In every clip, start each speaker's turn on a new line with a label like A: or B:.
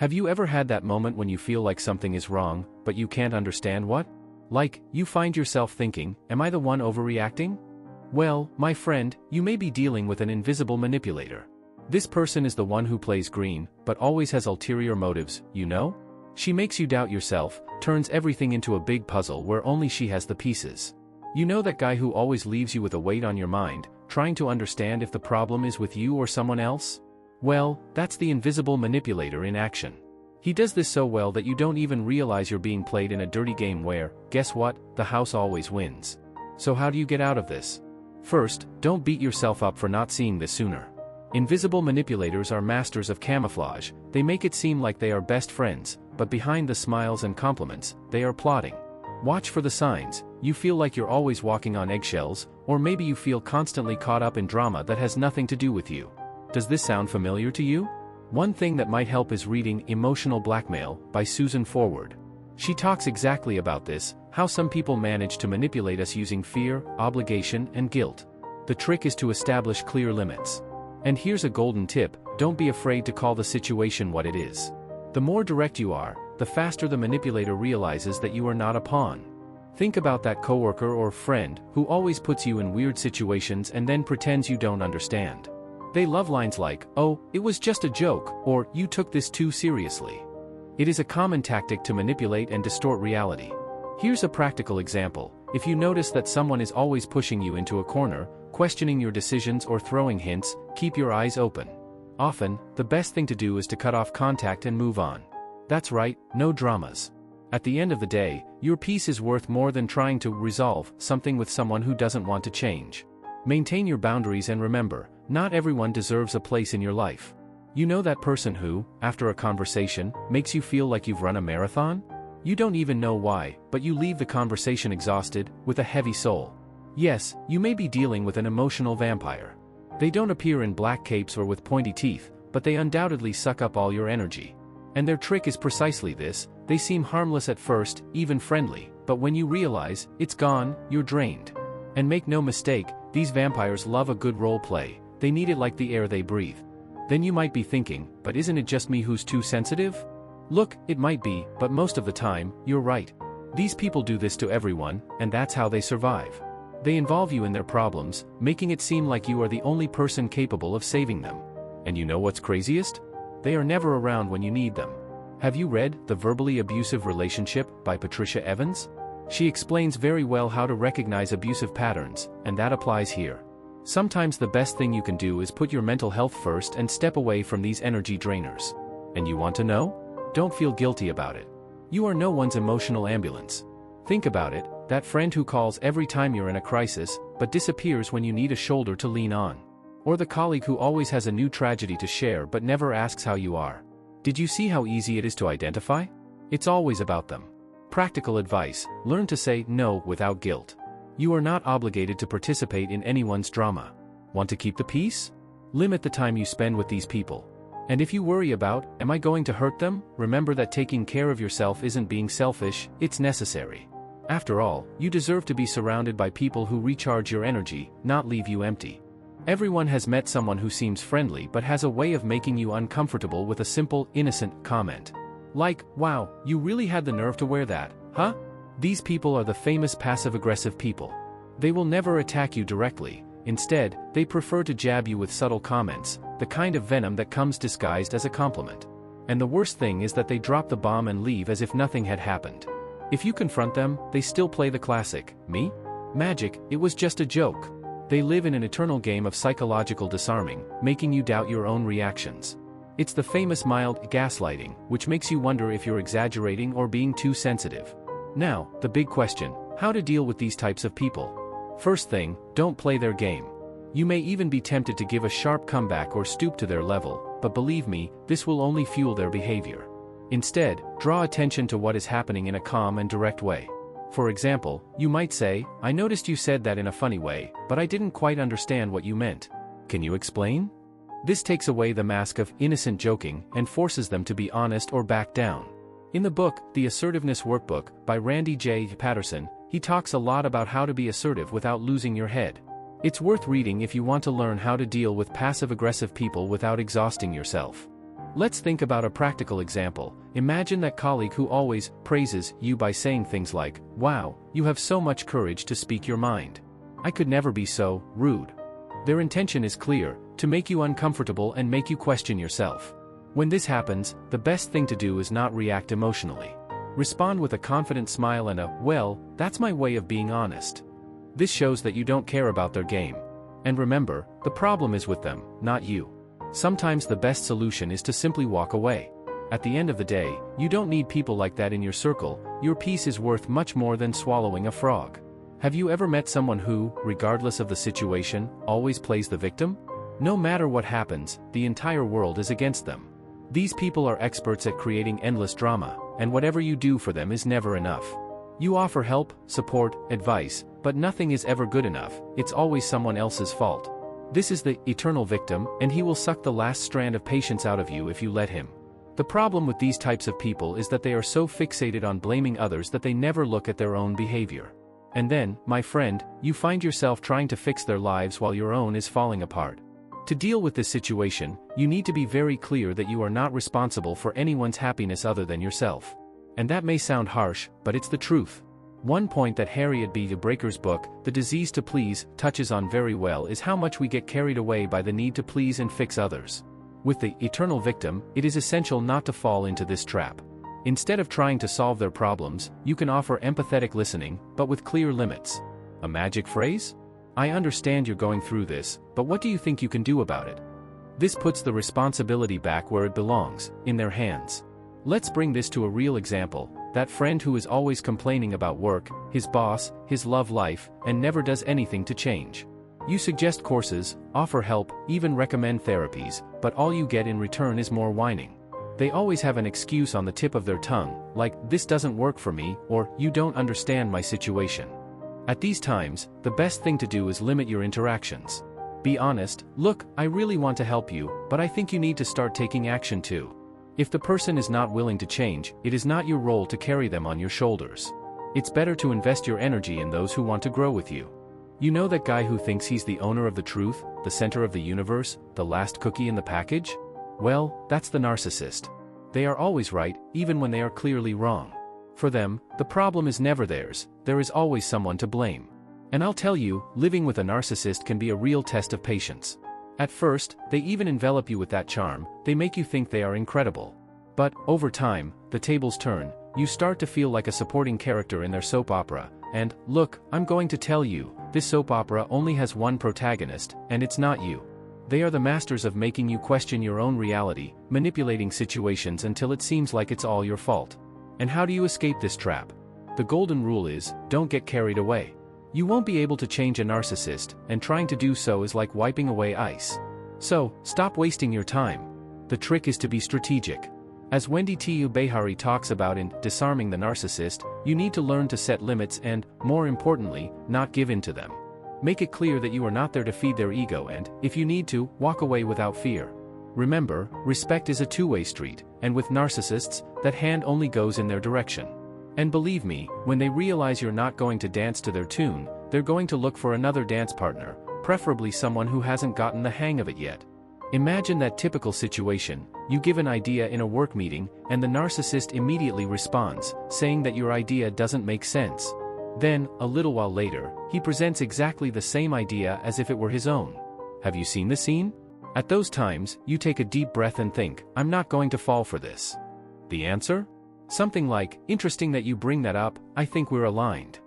A: Have you ever had that moment when you feel like something is wrong, but you can't understand what? Like, you find yourself thinking, am I the one overreacting? Well, my friend, you may be dealing with an invisible manipulator. This person is the one who plays green, but always has ulterior motives, you know? She makes you doubt yourself, turns everything into a big puzzle where only she has the pieces. You know that guy who always leaves you with a weight on your mind, trying to understand if the problem is with you or someone else? Well, that's the invisible manipulator in action. He does this so well that you don't even realize you're being played in a dirty game where, guess what, the house always wins. So how do you get out of this? First, don't beat yourself up for not seeing this sooner. Invisible manipulators are masters of camouflage. They make it seem like they are best friends, but behind the smiles and compliments, they are plotting. Watch for the signs. You feel like you're always walking on eggshells, or maybe you feel constantly caught up in drama that has nothing to do with you. Does this sound familiar to you? One thing that might help is reading Emotional Blackmail by Susan Forward. She talks exactly about this, how some people manage to manipulate us using fear, obligation, and guilt. The trick is to establish clear limits. And here's a golden tip: don't be afraid to call the situation what it is. The more direct you are, the faster the manipulator realizes that you are not a pawn. Think about that coworker or friend who always puts you in weird situations and then pretends you don't understand. They love lines like, "Oh, it was just a joke," or "You took this too seriously." It is a common tactic to manipulate and distort reality. Here's a practical example. If you notice that someone is always pushing you into a corner, questioning your decisions or throwing hints, keep your eyes open. Often, the best thing to do is to cut off contact and move on. That's right, no dramas. At the end of the day, your peace is worth more than trying to resolve something with someone who doesn't want to change. Maintain your boundaries and remember, not everyone deserves a place in your life. You know that person who, after a conversation, makes you feel like you've run a marathon? You don't even know why, but you leave the conversation exhausted, with a heavy soul. Yes, you may be dealing with an emotional vampire. They don't appear in black capes or with pointy teeth, but they undoubtedly suck up all your energy. And their trick is precisely this: they seem harmless at first, even friendly, but when you realize it's gone, you're drained. And make no mistake, these vampires love a good role play. They need it like the air they breathe. Then you might be thinking, but isn't it just me who's too sensitive? Look, it might be, but most of the time, you're right. These people do this to everyone, and that's how they survive. They involve you in their problems, making it seem like you are the only person capable of saving them. And you know what's craziest? They are never around when you need them. Have you read The Verbally Abusive Relationship by Patricia Evans? She explains very well how to recognize abusive patterns, and that applies here. Sometimes the best thing you can do is put your mental health first and step away from these energy drainers. And you want to know? Don't feel guilty about it. You are no one's emotional ambulance. Think about it, that friend who calls every time you're in a crisis, but disappears when you need a shoulder to lean on. Or the colleague who always has a new tragedy to share but never asks how you are. Did you see how easy it is to identify? It's always about them. Practical advice: learn to say no without guilt. You are not obligated to participate in anyone's drama. Want to keep the peace? Limit the time you spend with these people. And if you worry about, am I going to hurt them? Remember that taking care of yourself isn't being selfish, it's necessary. After all, you deserve to be surrounded by people who recharge your energy, not leave you empty. Everyone has met someone who seems friendly but has a way of making you uncomfortable with a simple, innocent comment. Like, "Wow, you really had the nerve to wear that, huh?" These people are the famous passive-aggressive people. They will never attack you directly. Instead, they prefer to jab you with subtle comments, the kind of venom that comes disguised as a compliment. And the worst thing is that they drop the bomb and leave as if nothing had happened. If you confront them, they still play the classic, "Me? Magic, it was just a joke." They live in an eternal game of psychological disarming, making you doubt your own reactions. It's the famous mild gaslighting, which makes you wonder if you're exaggerating or being too sensitive. Now, the big question: how to deal with these types of people? First thing, don't play their game. You may even be tempted to give a sharp comeback or stoop to their level, but believe me, this will only fuel their behavior. Instead, draw attention to what is happening in a calm and direct way. For example, you might say, "I noticed you said that in a funny way, but I didn't quite understand what you meant. Can you explain?" This takes away the mask of innocent joking and forces them to be honest or back down. In the book, The Assertiveness Workbook, by Randy J. Patterson, he talks a lot about how to be assertive without losing your head. It's worth reading if you want to learn how to deal with passive-aggressive people without exhausting yourself. Let's think about a practical example. Imagine that colleague who always praises you by saying things like, "Wow, you have so much courage to speak your mind. I could never be so rude." Their intention is clear, to make you uncomfortable and make you question yourself. When this happens, the best thing to do is not react emotionally. Respond with a confident smile and a, "Well, that's my way of being honest." This shows that you don't care about their game. And remember, the problem is with them, not you. Sometimes the best solution is to simply walk away. At the end of the day, you don't need people like that in your circle. Your peace is worth much more than swallowing a frog. Have you ever met someone who, regardless of the situation, always plays the victim? No matter what happens, the entire world is against them. These people are experts at creating endless drama, and whatever you do for them is never enough. You offer help, support, advice, but nothing is ever good enough. It's always someone else's fault. This is the eternal victim, and he will suck the last strand of patience out of you if you let him. The problem with these types of people is that they are so fixated on blaming others that they never look at their own behavior. And then, my friend, you find yourself trying to fix their lives while your own is falling apart. To deal with this situation, you need to be very clear that you are not responsible for anyone's happiness other than yourself. And that may sound harsh, but it's the truth. One point that Harriet B. Breaker's book, The Disease to Please, touches on very well is how much we get carried away by the need to please and fix others. With the eternal victim, it is essential not to fall into this trap. Instead of trying to solve their problems, you can offer empathetic listening, but with clear limits. A magic phrase? "I understand you're going through this, but what do you think you can do about it?" This puts the responsibility back where it belongs, in their hands. Let's bring this to a real example. That friend who is always complaining about work, his boss, his love life, and never does anything to change. You suggest courses, offer help, even recommend therapies, but all you get in return is more whining. They always have an excuse on the tip of their tongue, like, "This doesn't work for me," or "You don't understand my situation." At these times, the best thing to do is limit your interactions. Be honest, "Look, I really want to help you, but I think you need to start taking action too." If the person is not willing to change, it is not your role to carry them on your shoulders. It's better to invest your energy in those who want to grow with you. You know that guy who thinks he's the owner of the truth, the center of the universe, the last cookie in the package? Well, that's the narcissist. They are always right, even when they are clearly wrong. For them, the problem is never theirs, there is always someone to blame. And I'll tell you, living with a narcissist can be a real test of patience. At first, they even envelop you with that charm, they make you think they are incredible. But, over time, the tables turn, you start to feel like a supporting character in their soap opera, and, look, I'm going to tell you, this soap opera only has one protagonist, and it's not you. They are the masters of making you question your own reality, manipulating situations until it seems like it's all your fault. And how do you escape this trap? The golden rule is, don't get carried away. You won't be able to change a narcissist, and trying to do so is like wiping away ice. So, stop wasting your time. The trick is to be strategic. As Wendy T. Behari talks about in Disarming the Narcissist, you need to learn to set limits and, more importantly, not give in to them. Make it clear that you are not there to feed their ego and, if you need to, walk away without fear. Remember, respect is a two-way street, and with narcissists, that hand only goes in their direction. And believe me, when they realize you're not going to dance to their tune, they're going to look for another dance partner, preferably someone who hasn't gotten the hang of it yet. Imagine that typical situation: you give an idea in a work meeting, and the narcissist immediately responds, saying that your idea doesn't make sense. Then, a little while later, he presents exactly the same idea as if it were his own. Have you seen the scene? At those times, you take a deep breath and think, I'm not going to fall for this. The answer? Something like, interesting that you bring that up, I think we're aligned.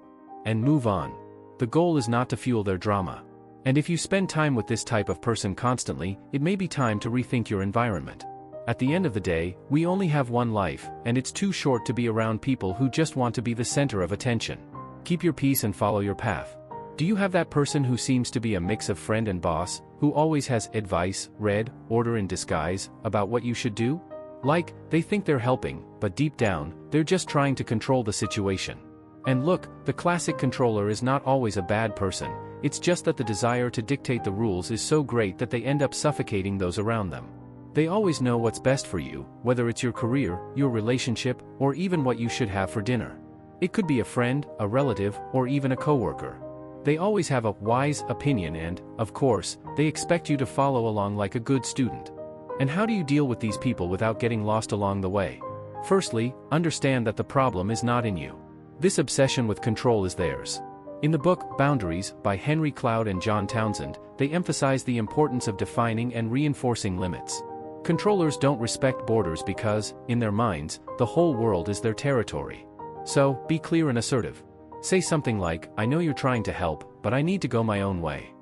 A: And move on. The goal is not to fuel their drama. And if you spend time with this type of person constantly, it may be time to rethink your environment. At the end of the day, we only have one life, and it's too short to be around people who just want to be the center of attention. Keep your peace and follow your path. Do you have that person who seems to be a mix of friend and boss, who always has advice, red, order in disguise, about what you should do? Like, they think they're helping, but deep down, they're just trying to control the situation. And look, the classic controller is not always a bad person, it's just that the desire to dictate the rules is so great that they end up suffocating those around them. They always know what's best for you, whether it's your career, your relationship, or even what you should have for dinner. It could be a friend, a relative, or even a coworker. They always have a wise opinion and, of course, they expect you to follow along like a good student. And how do you deal with these people without getting lost along the way? Firstly, understand that the problem is not in you. This obsession with control is theirs. In the book, Boundaries, by Henry Cloud and John Townsend, they emphasize the importance of defining and reinforcing limits. Controllers don't respect borders because, in their minds, the whole world is their territory. So, be clear and assertive. Say something like, I know you're trying to help, but I need to go my own way.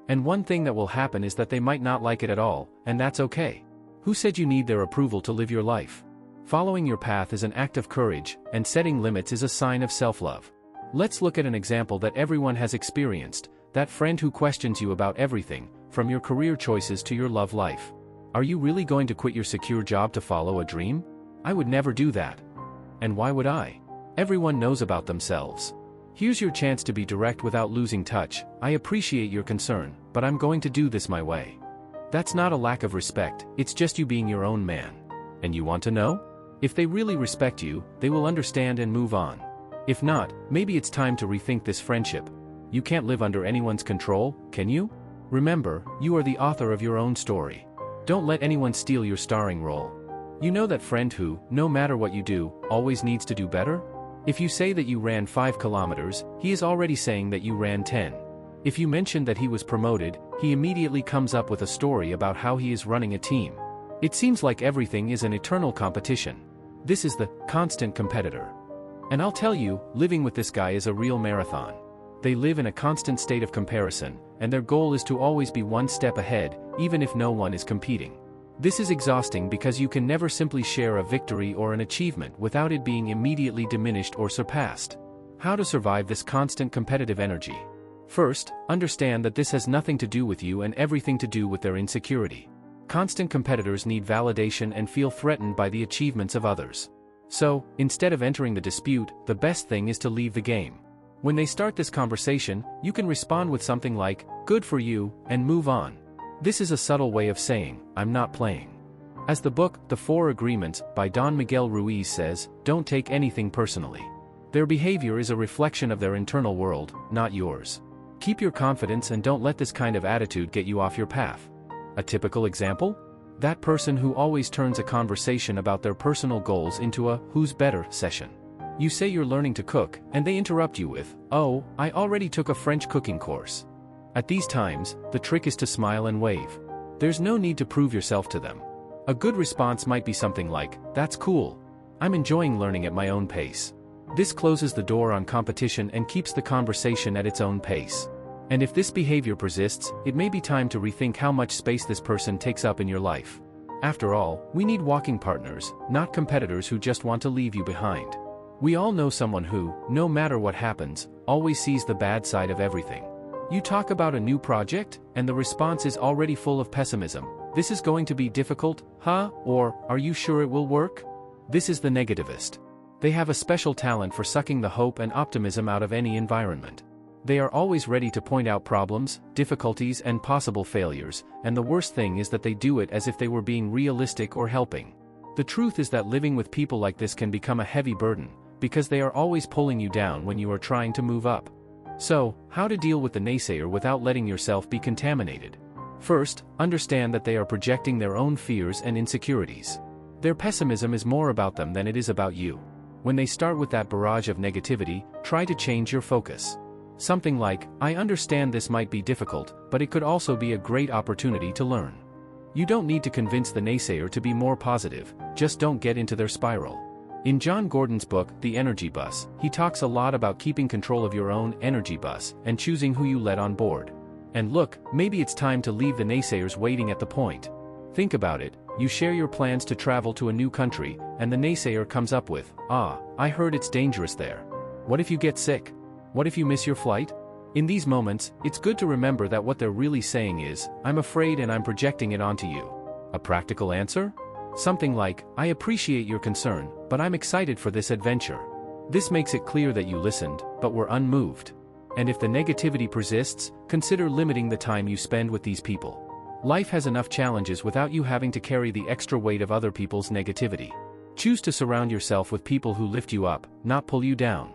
A: And one thing that will happen is that they might not like it at all, and that's okay. Who said you need their approval to live your life? Following your path is an act of courage, and setting limits is a sign of self-love. Let's look at an example that everyone has experienced, that friend who questions you about everything, from your career choices to your love life. Are you really going to quit your secure job to follow a dream? I would never do that. And why would I? Everyone knows about themselves. Here's your chance to be direct without losing touch. I appreciate your concern, but I'm going to do this my way. That's not a lack of respect, it's just you being your own man. And you want to know? If they really respect you, they will understand and move on. If not, maybe it's time to rethink this friendship. You can't live under anyone's control, can you? Remember, you are the author of your own story. Don't let anyone steal your starring role. You know that friend who, no matter what you do, always needs to do better? If you say that you ran 5 kilometers, he is already saying that you ran 10. If you mention that he was promoted, he immediately comes up with a story about how he is running a team. It seems like everything is an eternal competition. This is the constant competitor. And I'll tell you, living with this guy is a real marathon. They live in a constant state of comparison, and their goal is to always be one step ahead, even if no one is competing. This is exhausting because you can never simply share a victory or an achievement without it being immediately diminished or surpassed. How to survive this constant competitive energy? First, understand that this has nothing to do with you and everything to do with their insecurity. Constant competitors need validation and feel threatened by the achievements of others. So, instead of entering the dispute, the best thing is to leave the game. When they start this conversation, you can respond with something like, "Good for you," and move on. This is a subtle way of saying, "I'm not playing." As the book, The 4 Agreements, by Don Miguel Ruiz says, don't take anything personally. Their behavior is a reflection of their internal world, not yours. Keep your confidence and don't let this kind of attitude get you off your path. A typical example? That person who always turns a conversation about their personal goals into a "who's better" session. You say you're learning to cook, and they interrupt you with, "Oh, I already took a French cooking course." At these times, the trick is to smile and wave. There's no need to prove yourself to them. A good response might be something like, "That's cool. I'm enjoying learning at my own pace." This closes the door on competition and keeps the conversation at its own pace. And if this behavior persists, it may be time to rethink how much space this person takes up in your life. After all, we need walking partners, not competitors who just want to leave you behind. We all know someone who, no matter what happens, always sees the bad side of everything. You talk about a new project, and the response is already full of pessimism. "This is going to be difficult, huh?" Or, "Are you sure it will work?" This is the negativist. They have a special talent for sucking the hope and optimism out of any environment. They are always ready to point out problems, difficulties, and possible failures, and the worst thing is that they do it as if they were being realistic or helping. The truth is that living with people like this can become a heavy burden, because they are always pulling you down when you are trying to move up. So, how to deal with the naysayer without letting yourself be contaminated? First, understand that they are projecting their own fears and insecurities. Their pessimism is more about them than it is about you. When they start with that barrage of negativity, try to change your focus. Something like, "I understand this might be difficult, but it could also be a great opportunity to learn." You don't need to convince the naysayer to be more positive, just don't get into their spiral. In John Gordon's book, The Energy Bus, he talks a lot about keeping control of your own energy bus and choosing who you let on board. And look, maybe it's time to leave the naysayers waiting at the point. Think about it, you share your plans to travel to a new country, and the naysayer comes up with, "I heard it's dangerous there. What if you get sick? What if you miss your flight?" In these moments, it's good to remember that what they're really saying is, "I'm afraid and I'm projecting it onto you." A practical answer? Something like, "I appreciate your concern, but I'm excited for this adventure." This makes it clear that you listened, but were unmoved. And if the negativity persists, consider limiting the time you spend with these people. Life has enough challenges without you having to carry the extra weight of other people's negativity. Choose to surround yourself with people who lift you up, not pull you down.